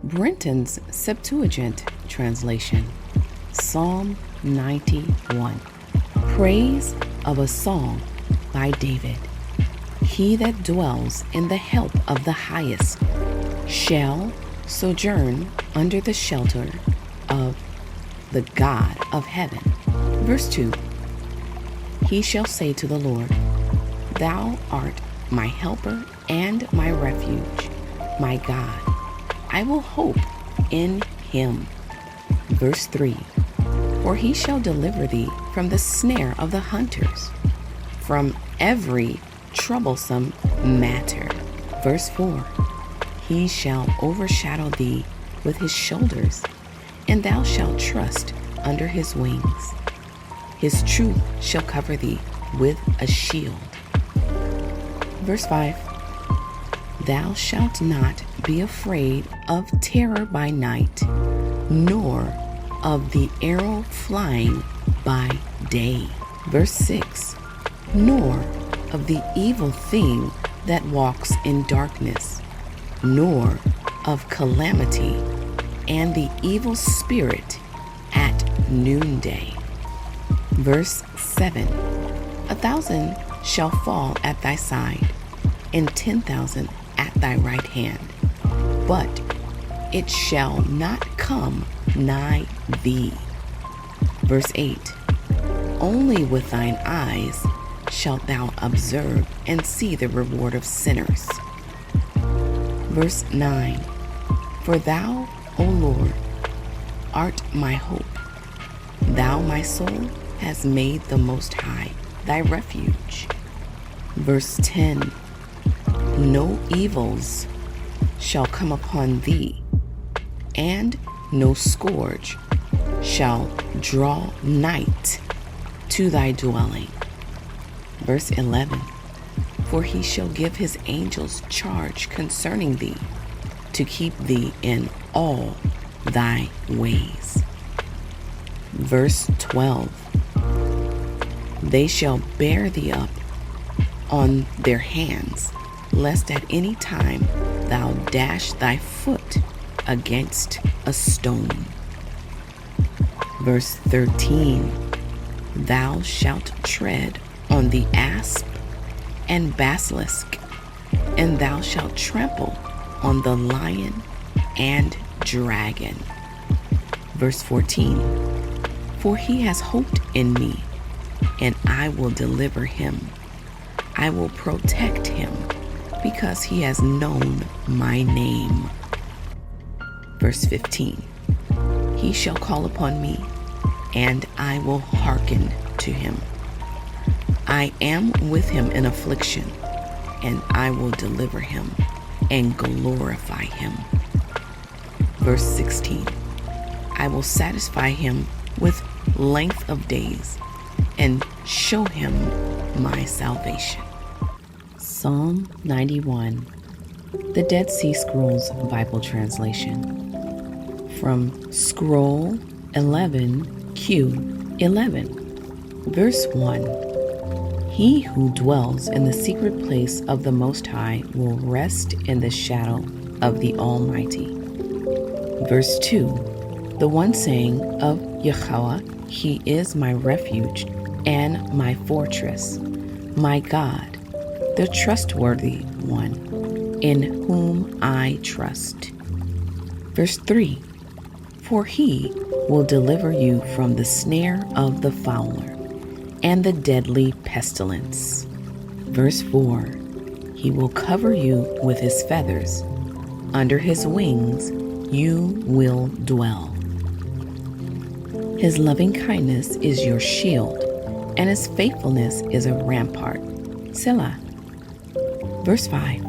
Brenton's Septuagint translation, Psalm 91. Praise of a song by David. He that dwells in the help of the highest shall sojourn under the shelter of the God of heaven. Verse 2. He shall say to the Lord, Thou art my helper and my refuge, my God. I will hope in him. Verse 3. For he shall deliver thee from the snare of the hunters, from every troublesome matter. Verse 4. He shall overshadow thee with his shoulders, and thou shalt trust under his wings. His truth shall cover thee with a shield. Verse 5. Thou shalt not be afraid of terror by night, nor of the arrow flying by day. Verse 6. Nor of the evil thing that walks in darkness, nor of calamity and the evil spirit at noonday. Verse 7. 1,000 shall fall at thy side, and 10,000 at thy right hand, but it shall not come nigh thee. Verse 8. Only with thine eyes shalt thou observe and see the reward of sinners. Verse 9. For thou, O Lord, art my hope. Thou, my soul, hast made the Most High thy refuge. Verse 10. No evils shall come upon thee, and no scourge shall draw night to thy dwelling. Verse 11. For he shall give his angels charge concerning thee, to keep thee in all thy ways. Verse 12. They shall bear thee up on their hands, lest at any time thou dash thy foot against a stone. Verse 13. Thou shalt tread on the asp and basilisk, and thou shalt trample on the lion and dragon. Verse 14. For he has hoped in me, and I will deliver him. I will protect him, because he has known my name. Verse 15. He shall call upon me, and I will hearken to him. I am with him in affliction, and I will deliver him and glorify him. Verse 16. I will satisfy him with length of days and show him my salvation. Psalm 91, the Dead Sea Scrolls Bible translation. From Scroll 11Q11, verse 1. He who dwells in the secret place of the Most High will rest in the shadow of the Almighty. Verse 2. The one saying of Yahweh, He is my refuge and my fortress, my God, the trustworthy one, in whom I trust. Verse 3. For he will deliver you from the snare of the fowler and the deadly pestilence. Verse 4. He will cover you with his feathers. Under his wings you will dwell. His loving kindness is your shield, and his faithfulness is a rampart. Selah. Verse 5.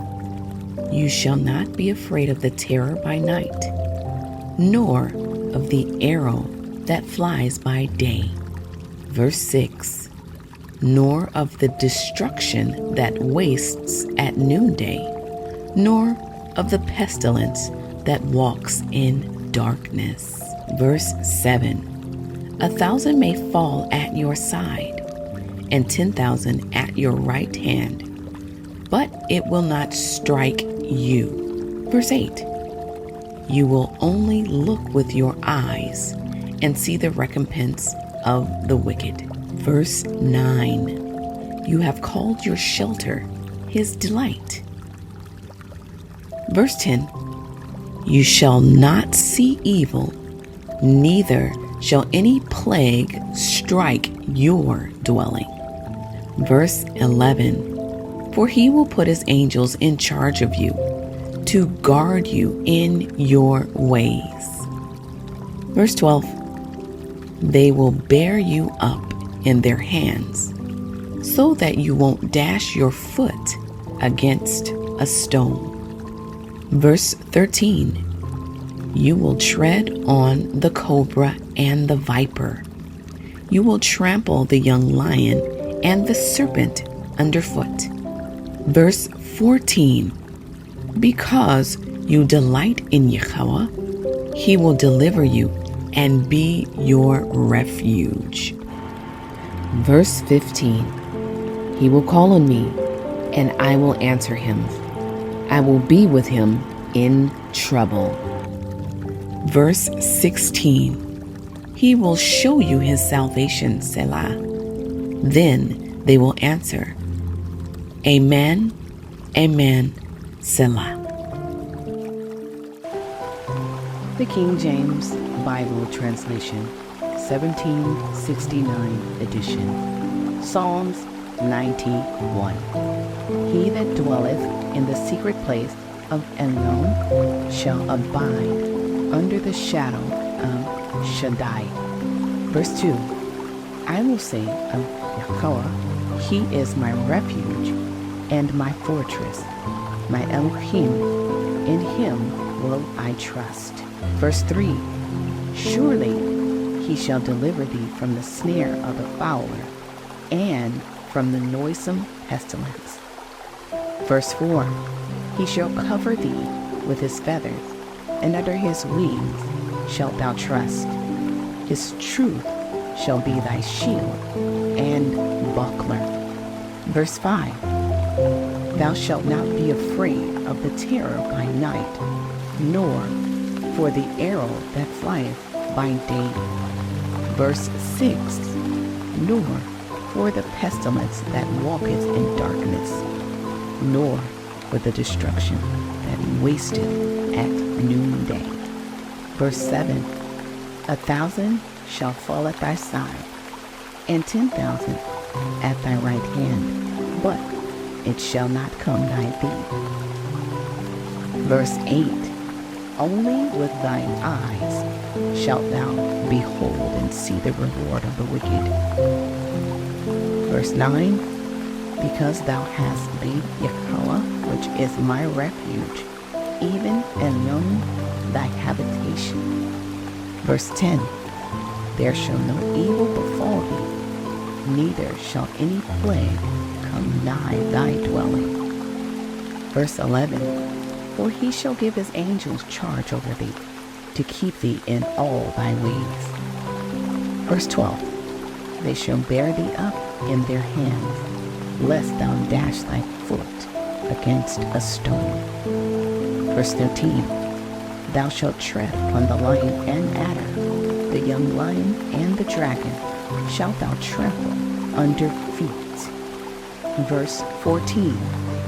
You shall not be afraid of the terror by night, nor of the arrow that flies by day. Verse 6. Nor of the destruction that wastes at noonday, nor of the pestilence that walks in darkness. Verse 7. 1,000 may fall at your side, and 10,000 at your right hand, but it will not strike you. Verse 8. You will only look with your eyes and see the recompense of the wicked. Verse 9. You have called your shelter his delight. Verse 10. You shall not see evil, neither shall any plague strike your dwelling. Verse 11. For he will put his angels in charge of you, to guard you in your ways. Verse 12. They will bear you up in their hands, so that you won't dash your foot against a stone. Verse 13. You will tread on the cobra and the viper. You will trample the young lion and the serpent underfoot. Verse 14. Because you delight in Yahweh, he will deliver you and be your refuge. Verse 15. He will call on me, and I will answer him. I will be with him in trouble. Verse 16. He will show you his salvation, Selah. Then they will answer, Amen, Amen, Selah. The King James Bible Translation, 1769 edition. Psalms 91. He that dwelleth in the secret place of Elyon shall abide under the shadow of Shaddai. Verse 2. I will say of Yahweh, he is my refuge and my fortress, my Elohim, in him will I trust. Verse 3. Surely he shall deliver thee from the snare of the fowler, and from the noisome pestilence. Verse 4. He shall cover thee with his feathers, and under his wings shalt thou trust. His truth shall be thy shield and buckler. Verse 5. Thou shalt not be afraid of the terror by night, nor for the arrow that flieth by day. Verse 6. Nor for the pestilence that walketh in darkness, nor for the destruction that wasteth at noonday. Verse 7. 1,000 shall fall at thy side, and 10,000 at thy right hand, but it shall not come nigh thee. Verse 8. Only with thine eyes shalt thou behold and see the reward of the wicked. Verse 9. Because thou hast made Yahweh, which is my refuge, even Elyon thy habitation. Verse 10. There shall no evil befall thee, neither shall any plague come nigh thy dwelling. Verse 11. For he shall give his angels charge over thee, to keep thee in all thy ways. Verse 12. They shall bear thee up in their hands, lest thou dash thy foot against a stone. Verse 13. Thou shalt tread upon the lion and adder, the young lion and the dragon shalt thou trample under feet. Verse 14.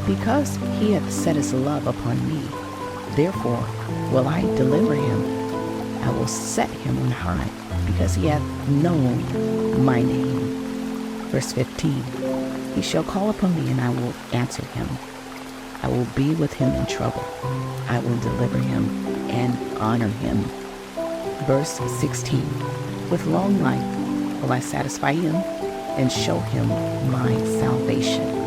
Because he hath set his love upon me, therefore will I deliver him. I will set him on high, because he hath known my name. Verse 15. He shall call upon me, and I will answer him. I will be with him in trouble. I will deliver him and honor him. Verse 16. With long life will I satisfy him, and show him my salvation.